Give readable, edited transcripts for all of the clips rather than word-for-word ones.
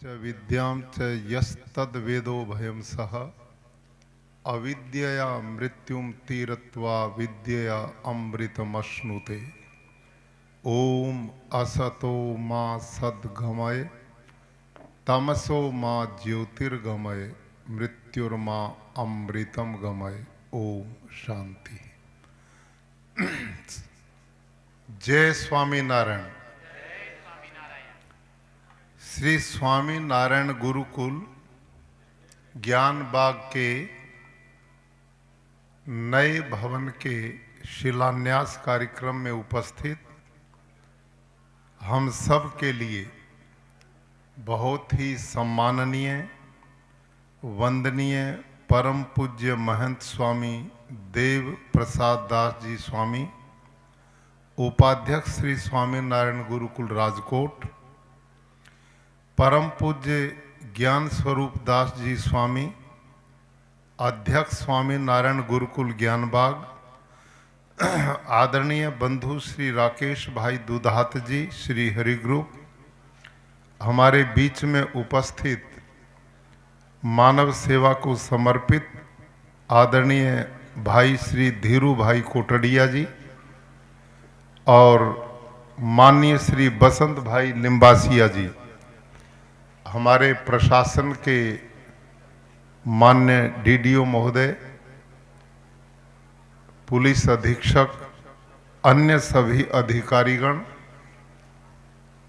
च विद्यां च यस्तद्वेदो भयं सः अविद्यया मृत्युं तीरत्वा विद्यया अमृतमश्नुते। ओम असतो मा सद्गमय तमसो मा ज्योतिर्गमय मृत्युर्मा अमृतम गमय। ओम शांति। जय स्वामी नारायण। श्री स्वामी नारायण गुरुकुल ज्ञान बाग के नए भवन के शिलान्यास कार्यक्रम में उपस्थित हम सब के लिए बहुत ही सम्माननीय वंदनीय परम पूज्य महंत स्वामी देव प्रसाद दास जी स्वामी, उपाध्यक्ष श्री स्वामी नारायण गुरुकुल राजकोट, परम पूज्य ज्ञान स्वरूप दास जी स्वामी, अध्यक्ष स्वामी नारायण गुरुकुल ज्ञानबाग, आदरणीय बंधु श्री राकेश भाई दुधात जी श्री हरि ग्रुप, हमारे बीच में उपस्थित मानव सेवा को समर्पित आदरणीय भाई श्री धीरू भाई कोटड़िया जी और माननीय श्री बसंत भाई लिम्बासिया जी, हमारे प्रशासन के मान्य डीडीओ महोदय, पुलिस अधीक्षक, अन्य सभी अधिकारीगण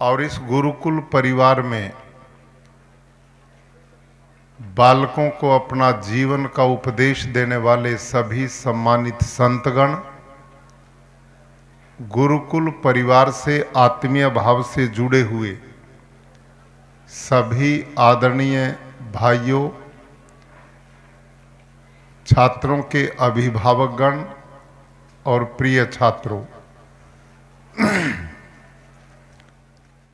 और इस गुरुकुल परिवार में बालकों को अपना जीवन का उपदेश देने वाले सभी सम्मानित संतगण, गुरुकुल परिवार से आत्मीय भाव से जुड़े हुए सभी आदरणीय भाइयों, छात्रों के अभिभावकगण और प्रिय छात्रों,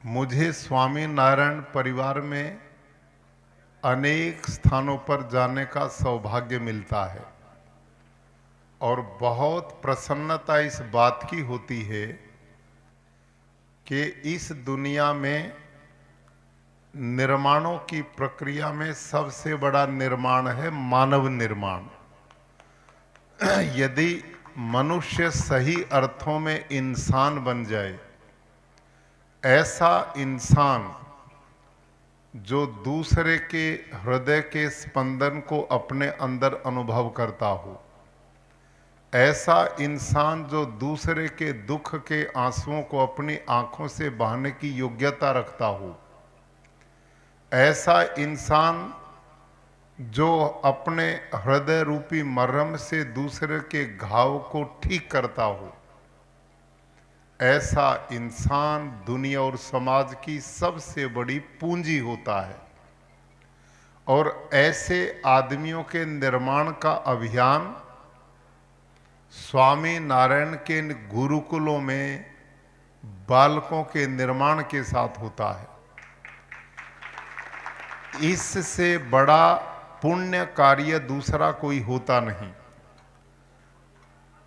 मुझे स्वामी नारायण परिवार में अनेक स्थानों पर जाने का सौभाग्य मिलता है और बहुत प्रसन्नता इस बात की होती है कि इस दुनिया में निर्माणों की प्रक्रिया में सबसे बड़ा निर्माण है मानव निर्माण। यदि मनुष्य सही अर्थों में इंसान बन जाए, ऐसा इंसान जो दूसरे के हृदय के स्पंदन को अपने अंदर अनुभव करता हो, ऐसा इंसान जो दूसरे के दुख के आंसुओं को अपनी आंखों से बहाने की योग्यता रखता हो, ऐसा इंसान जो अपने हृदय रूपी मरहम से दूसरे के घाव को ठीक करता हो, ऐसा इंसान दुनिया और समाज की सबसे बड़ी पूंजी होता है। और ऐसे आदमियों के निर्माण का अभियान स्वामी नारायण के गुरुकुलों में बालकों के निर्माण के साथ होता है। इससे बड़ा पुण्य कार्य दूसरा कोई होता नहीं।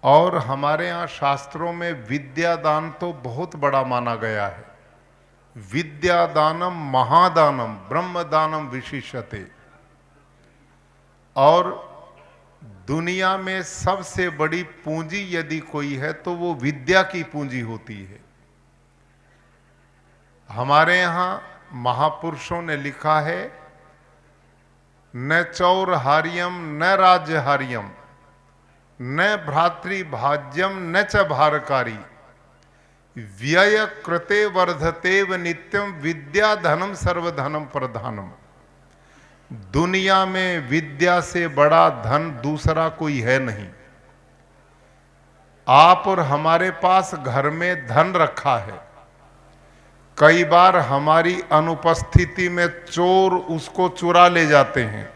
और हमारे यहाँ शास्त्रों में विद्यादान तो बहुत बड़ा माना गया है। विद्यादानम महादानम ब्रह्मदानम विशिष्यते। और दुनिया में सबसे बड़ी पूंजी यदि कोई है तो वो विद्या की पूंजी होती है। हमारे यहाँ महापुरुषों ने लिखा है, न चौरहार्यम न राज्यहार्यम न भ्रातृभाज्यम न च भारकारी व्यय कृते वर्धतेव नित्यम विद्या धनम सर्वधनम प्रधानम। दुनिया में विद्या से बड़ा धन दूसरा कोई है नहीं। आप और हमारे पास घर में धन रखा है, कई बार हमारी अनुपस्थिति में चोर उसको चुरा ले जाते हैं,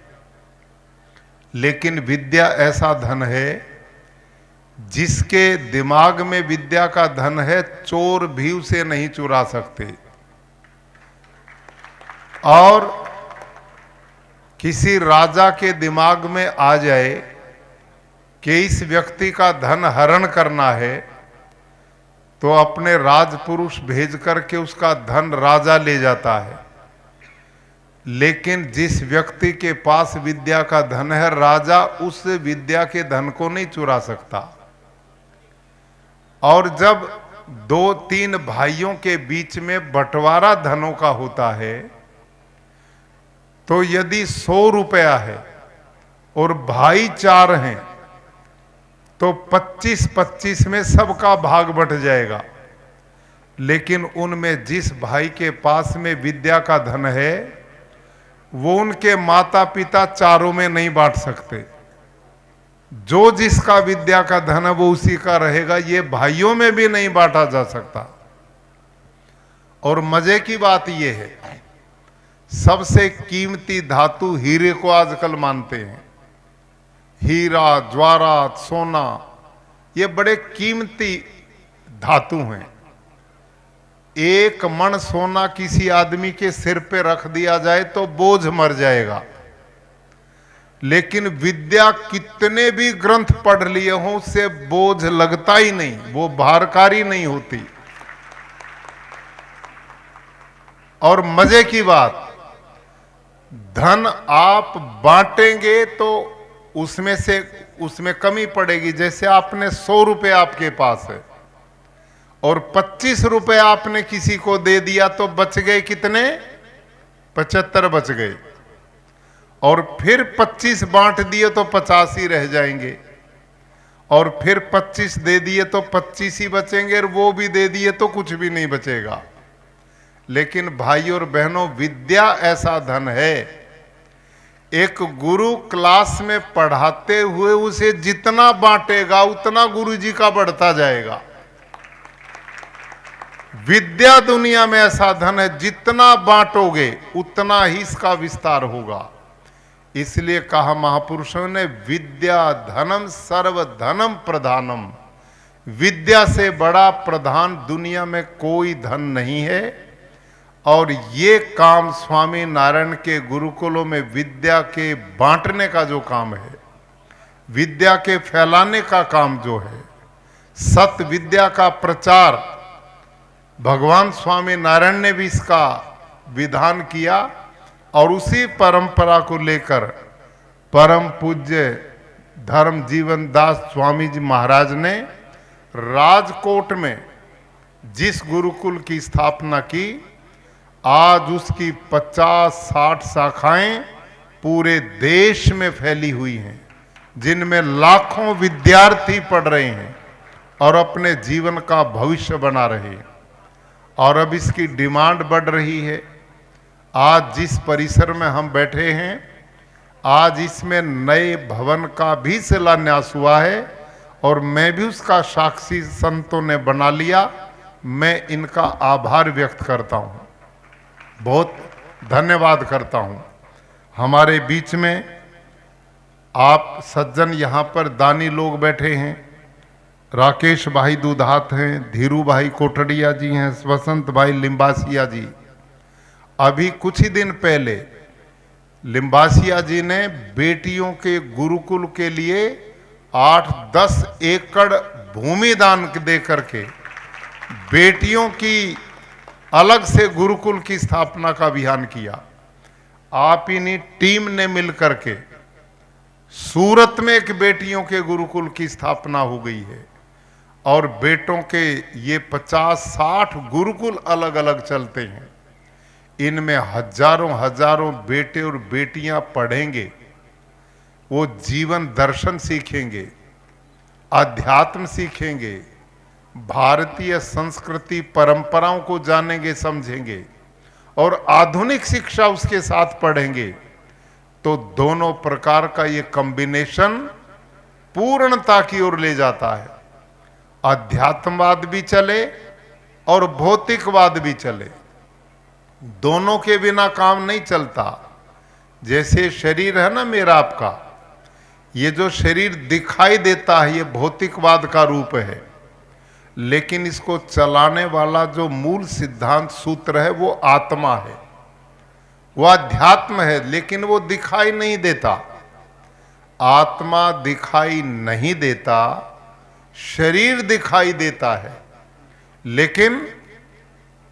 लेकिन विद्या ऐसा धन है जिसके दिमाग में विद्या का धन है, चोर भी उसे नहीं चुरा सकते। और किसी राजा के दिमाग में आ जाए कि इस व्यक्ति का धन हरण करना है, तो अपने राजपुरुष भेज करके उसका धन राजा ले जाता है। लेकिन जिस व्यक्ति के पास विद्या का धन है, राजा उस विद्या के धन को नहीं चुरा सकता। और जब 2-3 भाइयों के बीच में बंटवारा धनों का होता है, तो यदि 100 रुपया है और भाई 4 हैं, तो 25-25 में सबका भाग बंट जाएगा। लेकिन उनमें जिस भाई के पास में विद्या का धन है, वो उनके माता पिता चारों में नहीं बांट सकते। जो जिसका विद्या का धन है वो उसी का रहेगा, ये भाइयों में भी नहीं बांटा जा सकता। और मजे की बात ये है, सबसे कीमती धातु हीरे को आजकल मानते हैं। हीरा, ज्वारात, सोना, ये बड़े कीमती धातु हैं। 1 मन सोना किसी आदमी के सिर पे रख दिया जाए तो बोझ मर जाएगा। लेकिन विद्या कितने भी ग्रंथ पढ़ लिए हों, उससे बोझ लगता ही नहीं, वो भारकारी नहीं होती। और मजे की बात, धन आप बांटेंगे तो उसमें कमी पड़ेगी। जैसे आपने 100 रुपए आपके पास है और 25 रुपए आपने किसी को दे दिया, तो बच गए कितने? 75 बच गए। और फिर 25 बांट दिए तो 50 ही रह जाएंगे। और फिर 25 दे दिए तो 25 ही बचेंगे, और वो भी दे दिए तो कुछ भी नहीं बचेगा। लेकिन भाई और बहनों, विद्या ऐसा धन है, एक गुरु क्लास में पढ़ाते हुए उसे जितना बांटेगा उतना गुरुजी का बढ़ता जाएगा। विद्या दुनिया में ऐसा धन है, जितना बांटोगे उतना ही इसका विस्तार होगा। इसलिए कहा महापुरुषों ने, विद्या धनम सर्व धनम प्रधानम। विद्या से बड़ा प्रधान दुनिया में कोई धन नहीं है। और ये काम स्वामी नारायण के गुरुकुलों में विद्या के बांटने का जो काम है, विद्या के फैलाने का काम जो है, सत्य विद्या का प्रचार, भगवान स्वामी नारायण ने भी इसका विधान किया। और उसी परंपरा को लेकर परम पूज्य धर्म जीवन दास स्वामी जी महाराज ने राजकोट में जिस गुरुकुल की स्थापना की, आज उसकी 50-60 शाखाएं पूरे देश में फैली हुई हैं, जिनमें लाखों विद्यार्थी पढ़ रहे हैं और अपने जीवन का भविष्य बना रहे हैं। और अब इसकी डिमांड बढ़ रही है। आज जिस परिसर में हम बैठे हैं, आज इसमें नए भवन का भी शिलान्यास हुआ है और मैं भी उसका साक्षी संतों ने बना लिया। मैं इनका आभार व्यक्त करता हूं, बहुत धन्यवाद करता हूं। हमारे बीच में आप सज्जन यहाँ पर दानी लोग बैठे हैं। राकेश भाई दुधात हैं, धीरू भाई कोटड़िया जी हैं, वसंत भाई लिम्बासिया जी। अभी कुछ ही दिन पहले लिम्बासिया जी ने बेटियों के गुरुकुल के लिए 8-10 एकड़ भूमि दान दे करके बेटियों की अलग से गुरुकुल की स्थापना का अभियान किया। आप इन्हीं टीम ने मिलकर के सूरत में एक बेटियों के गुरुकुल की स्थापना हो गई है। और बेटों के ये 50-60 गुरुकुल अलग अलग चलते हैं। इनमें हजारों बेटे और बेटियां पढ़ेंगे, वो जीवन दर्शन सीखेंगे, अध्यात्म सीखेंगे, भारतीय संस्कृति परंपराओं को जानेंगे, समझेंगे और आधुनिक शिक्षा उसके साथ पढ़ेंगे। तो दोनों प्रकार का ये कॉम्बिनेशन पूर्णता की ओर ले जाता है। अध्यात्मवाद भी चले और भौतिकवाद भी चले, दोनों के बिना काम नहीं चलता। जैसे शरीर है ना मेरा आपका, ये जो शरीर दिखाई देता है ये भौतिकवाद का रूप है, लेकिन इसको चलाने वाला जो मूल सिद्धांत सूत्र है वो आत्मा है, वो अध्यात्म है, लेकिन वो दिखाई नहीं देता। आत्मा दिखाई नहीं देता, शरीर दिखाई देता है, लेकिन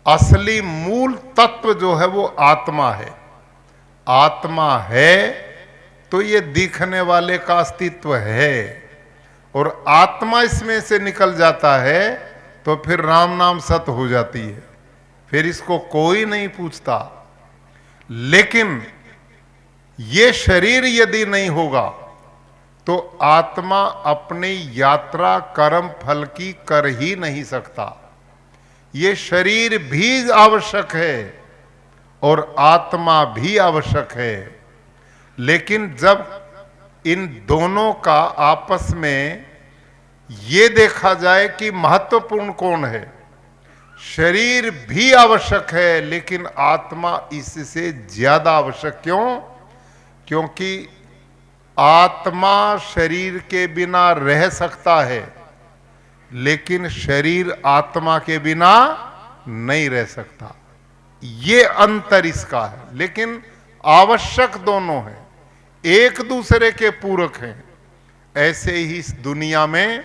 असली मूल तत्व जो है वो आत्मा है। आत्मा है तो ये दिखने वाले का अस्तित्व है, और आत्मा इसमें से निकल जाता है तो फिर राम नाम सत हो जाती है, फिर इसको कोई नहीं पूछता। लेकिन ये शरीर यदि नहीं होगा तो आत्मा अपनी यात्रा कर्म फल की कर ही नहीं सकता। ये शरीर भी आवश्यक है और आत्मा भी आवश्यक है, लेकिन जब इन दोनों का आपस में ये देखा जाए कि महत्वपूर्ण कौन है, शरीर भी आवश्यक है लेकिन आत्मा इससे ज्यादा आवश्यक। क्यों? क्योंकि आत्मा शरीर के बिना रह सकता है लेकिन शरीर आत्मा के बिना नहीं रह सकता। ये अंतर इसका है, लेकिन आवश्यक दोनों हैं, एक दूसरे के पूरक हैं। ऐसे ही इस दुनिया में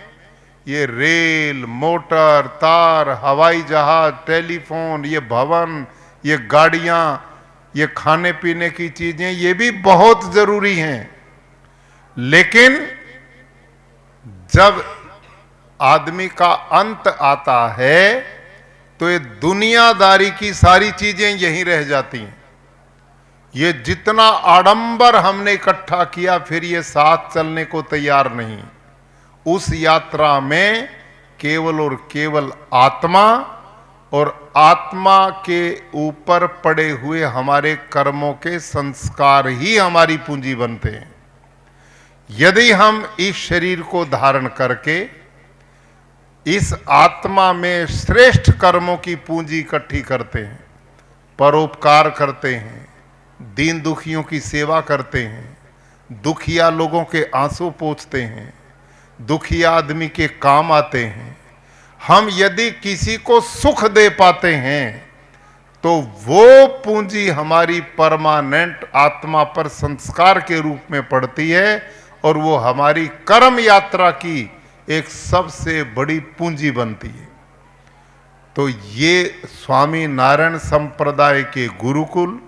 ये रेल, मोटर, तार, हवाई जहाज, टेलीफोन, ये भवन, ये गाड़ियां, ये खाने पीने की चीजें, ये भी बहुत जरूरी हैं। लेकिन जब आदमी का अंत आता है तो ये दुनियादारी की सारी चीजें यहीं रह जाती हैं। ये जितना आडंबर हमने इकट्ठा किया फिर ये साथ चलने को तैयार नहीं। उस यात्रा में केवल और केवल आत्मा और आत्मा के ऊपर पड़े हुए हमारे कर्मों के संस्कार ही हमारी पूंजी बनते हैं। यदि हम इस शरीर को धारण करके इस आत्मा में श्रेष्ठ कर्मों की पूंजी इकट्ठी करते हैं, परोपकार करते हैं, दीन दुखियों की सेवा करते हैं, दुखिया लोगों के आंसू पोंछते हैं, दुखिया आदमी के काम आते हैं, हम यदि किसी को सुख दे पाते हैं तो वो पूंजी हमारी परमानेंट आत्मा पर संस्कार के रूप में पड़ती है और वो हमारी कर्म यात्रा की एक सबसे बड़ी पूंजी बनती है। तो ये स्वामी नारायण संप्रदाय के गुरुकुल,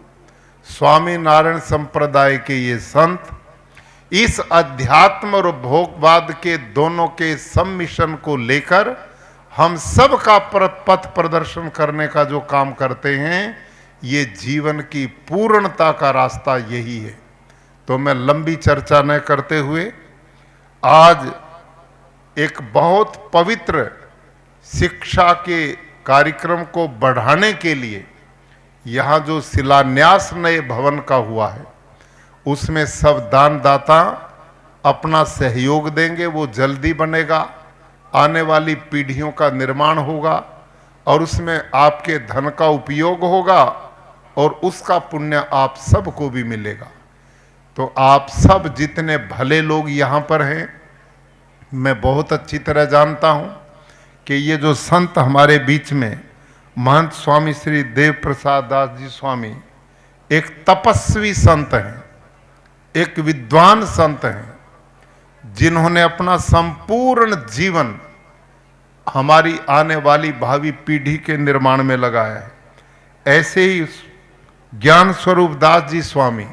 स्वामी नारायण संप्रदाय के ये संत इस अध्यात्म और भोगवाद के दोनों के सम्मिश्रण को लेकर हम सब का पथ प्रदर्शन करने का जो काम करते हैं, ये जीवन की पूर्णता का रास्ता यही है। तो मैं लंबी चर्चा न करते हुए आज एक बहुत पवित्र शिक्षा के कार्यक्रम को बढ़ाने के लिए यहाँ जो शिलान्यास नए भवन का हुआ है उसमें सब दानदाता अपना सहयोग देंगे। वो जल्दी बनेगा, आने वाली पीढ़ियों का निर्माण होगा और उसमें आपके धन का उपयोग होगा और उसका पुण्य आप सबको भी मिलेगा। तो आप सब जितने भले लोग यहाँ पर हैं, मैं बहुत अच्छी तरह जानता हूँ कि ये जो संत हमारे बीच में महंत स्वामी श्री देव प्रसाद दास जी स्वामी एक तपस्वी संत हैं, एक विद्वान संत हैं, जिन्होंने अपना संपूर्ण जीवन हमारी आने वाली भावी पीढ़ी के निर्माण में लगाया है। ऐसे ही ज्ञान स्वरूप दास जी स्वामी,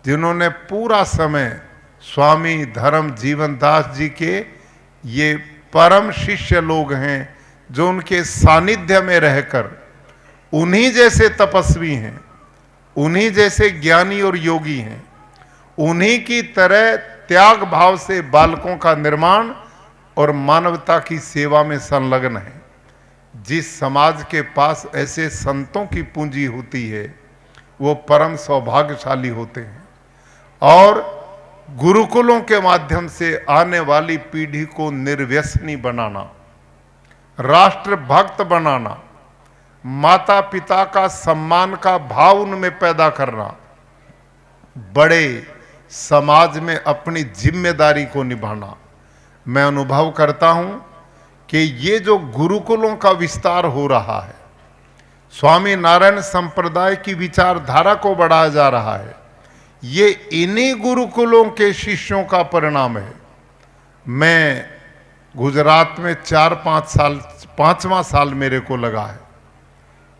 जिन्होंने पूरा समय स्वामी धर्म जीवन दास जी के ये परम शिष्य लोग हैं, जो उनके सानिध्य में रहकर उन्हीं जैसे तपस्वी हैं, उन्हीं जैसे ज्ञानी और योगी हैं, उन्हीं की तरह त्याग भाव से बालकों का निर्माण और मानवता की सेवा में संलग्न है। जिस समाज के पास ऐसे संतों की पूंजी होती है वो परम सौभाग्यशाली होते हैं और गुरुकुलों के माध्यम से आने वाली पीढ़ी को निर्व्यसनी बनाना, राष्ट्र भक्त बनाना, माता पिता का सम्मान का भाव उनमें पैदा करना, बड़े समाज में अपनी जिम्मेदारी को निभाना। मैं अनुभव करता हूं कि ये जो गुरुकुलों का विस्तार हो रहा है, स्वामी नारायण संप्रदाय की विचारधारा को बढ़ाया जा रहा है, ये इन्हीं गुरुकुलों के शिष्यों का परिणाम है। मैं गुजरात में 4-5 साल, 5वां साल मेरे को लगा है।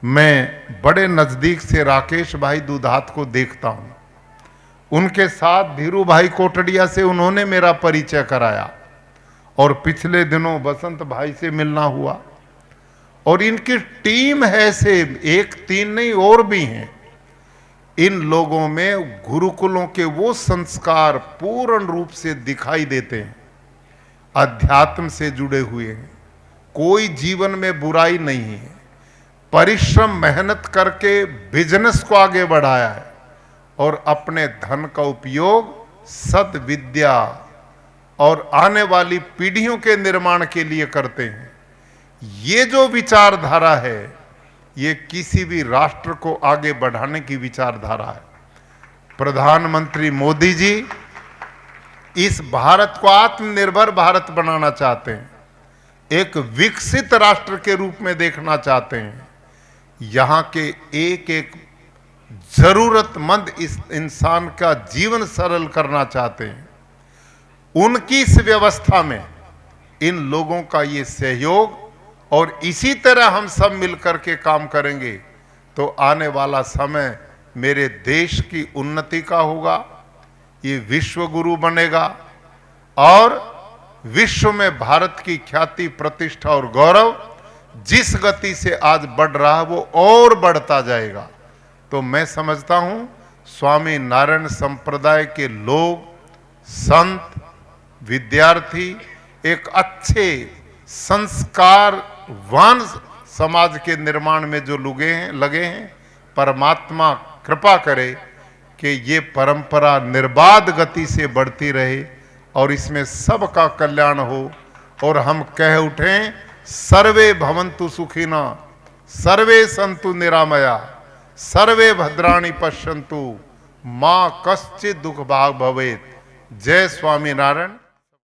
मैं बड़े नज़दीक से राकेश भाई दुधात को देखता हूँ। उनके साथ धीरू भाई कोटड़िया से उन्होंने मेरा परिचय कराया और पिछले दिनों बसंत भाई से मिलना हुआ। और इनकी टीम है से 1-3 नहीं और भी हैं। इन लोगों में गुरुकुलों के वो संस्कार पूर्ण रूप से दिखाई देते हैं, अध्यात्म से जुड़े हुए हैं, कोई जीवन में बुराई नहीं है, परिश्रम मेहनत करके बिजनेस को आगे बढ़ाया है और अपने धन का उपयोग सद्विद्या और आने वाली पीढ़ियों के निर्माण के लिए करते हैं। ये जो विचारधारा है ये किसी भी राष्ट्र को आगे बढ़ाने की विचारधारा है। प्रधानमंत्री मोदी जी इस भारत को आत्मनिर्भर भारत बनाना चाहते हैं, एक विकसित राष्ट्र के रूप में देखना चाहते हैं। यहाँ के एक एक जरूरतमंद इस इंसान का जीवन सरल करना चाहते हैं। उनकी इस व्यवस्था में इन लोगों का ये सहयोग और इसी तरह हम सब मिलकर के काम करेंगे तो आने वाला समय मेरे देश की उन्नति का होगा। ये विश्व गुरु बनेगा और विश्व में भारत की ख्याति, प्रतिष्ठा और गौरव जिस गति से आज बढ़ रहा है वो और बढ़ता जाएगा। तो मैं समझता हूं स्वामी नारायण संप्रदाय के लोग, संत, विद्यार्थी एक अच्छे संस्कारवान समाज के निर्माण में जो लगे हैं, परमात्मा कृपा करे कि ये परंपरा निर्बाध गति से बढ़ती रहे और इसमें सबका कल्याण हो। और हम कह उठें सर्वे भवन्तु सुखिना, सर्वे सन्तु निरामया, सर्वे भद्राणि पश्यन्तु, मां कश्चित् दुख भाग भवेत्। जय स्वामी नारायण।